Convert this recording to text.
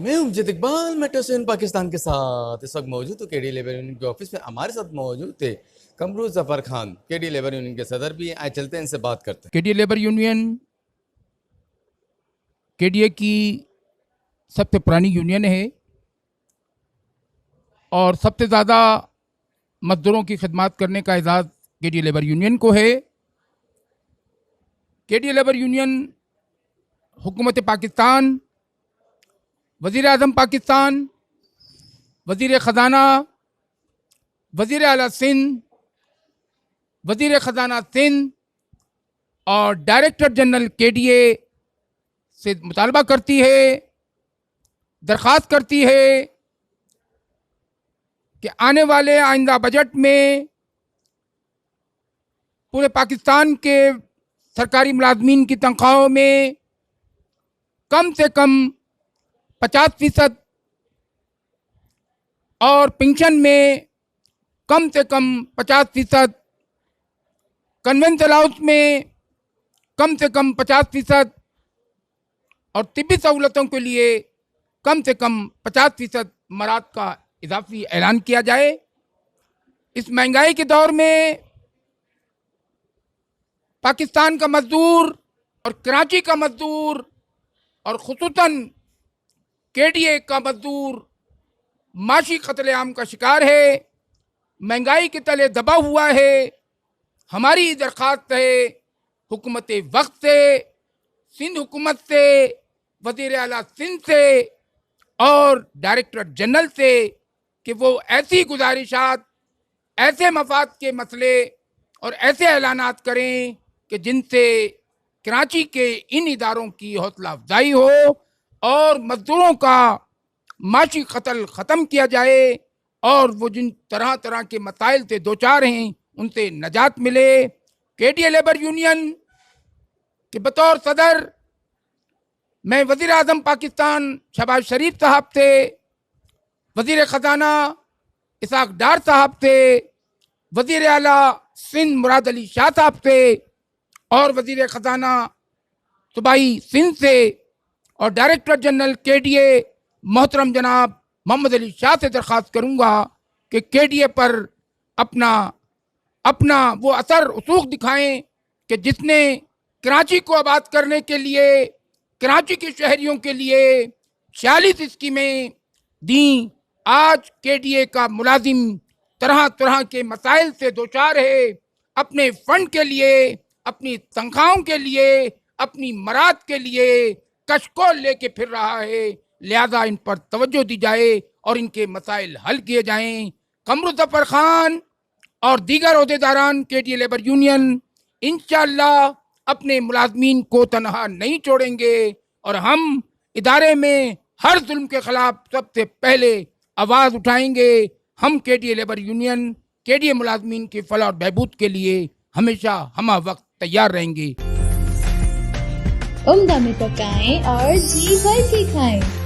मैं उमजद इकबाल मेट्रो से पाकिस्तान के साथ इस वक्त मौजूद हूँ केडी लेबर यूनियन के ऑफिस में। हमारे साथ मौजूद थे Kamru Zafar Khan, KD labour union के सदर भी। आए चलते हैं इनसे बात करते हैं। केडीए लेबर यूनियन केडीए की सबसे पुरानी यूनियन है और सबसे ज़्यादा मजदूरों की खिदमत करने का एजाज़ केडीए लेबर यूनियन को है। केडीए लेबर यूनियन हुकूमत पाकिस्तान, वज़ीर आज़म पाकिस्तान, वज़ीर ख़जाना, वज़ीर आला सिंध, वज़ीर ख़जाना सिंध और डायरेक्टर जनरल केडीए से मुतालबा करती है, दरख्वास्त करती है कि आने वाले आइंदा बजट में पूरे पाकिस्तान के सरकारी मुलाजमीन की तनख्वाहों में कम से कम 50% और पेंशन में कम से कम 50%, कन्वेंस अलाउंस में कम से कम 50% और तिब्बी सहूलतों के लिए कम से कम 50% मराद का इजाफी ऐलान किया जाए। इस महंगाई के दौर में पाकिस्तान का मजदूर और कराची का मजदूर और खुसूसन केडीए का मजदूर माशी कत्लेआम का शिकार है, महंगाई के तले दबा हुआ है। हमारी दरख्वास्त है हुकूमत वक्त से, सिंध हुकूमत से, वज़ीर आला सिंध से और डायरेक्टर जनरल से कि वो ऐसी गुजारिशात, ऐसे मफाद के मसले और ऐसे ऐलानात करें कि जिनसे कराची के इन इदारों की हौसला अफजाई हो और मजदूरों का माशी कत्ल ख़त्म किया जाए और वो जिन तरह तरह के मसाइल से दो चार हैं उनसे नजात मिले। केडीए लेबर यूनियन के बतौर सदर मैं वज़ीर आज़म पाकिस्तान शहबाज शरीफ साहब से, वज़ीर ख़जाना इसाक डार साहब से, वज़ीर आला सिंध मुराद अली शाह साहब से और वज़ीर ख़जाना सूबाई सिंध से और डायरेक्टर जनरल केडीए मोहतरम जनाब मोहम्मद अली शाह से दरख्वास्त करूँगा कि केडीए पर अपना वो असर रसूख दिखाएं कि जिसने कराची को आबाद करने के लिए, कराची के शहरियों के लिए 46 स्कीमें दी। आज केडीए का मुलाजिम तरह तरह के मसाइल से दो चार है, अपने फंड के लिए, अपनी तनख्वाहों के लिए, अपनी मराद के लिए कशकोल लेके फिर रहा है। लिहाजा इन पर तवज्जो दी जाए और इनके मसाइल हल किए जाएं। कमरू जफर खान और दीगर ओहदेदारान केडीए लेबर यूनियन इंशाअल्लाह अपने मुलाजमीन को तनहा नहीं छोड़ेंगे और हम इदारे में हर जुल्म के खिलाफ सबसे पहले आवाज़ उठाएंगे। हम केडीए लेबर यूनियन केडीए मुलाजमीन की फलाह और बहबूद के लिए हमेशा हम वक्त तैयार रहेंगे। उम्दा में पकाएं और जी भर के खाएं।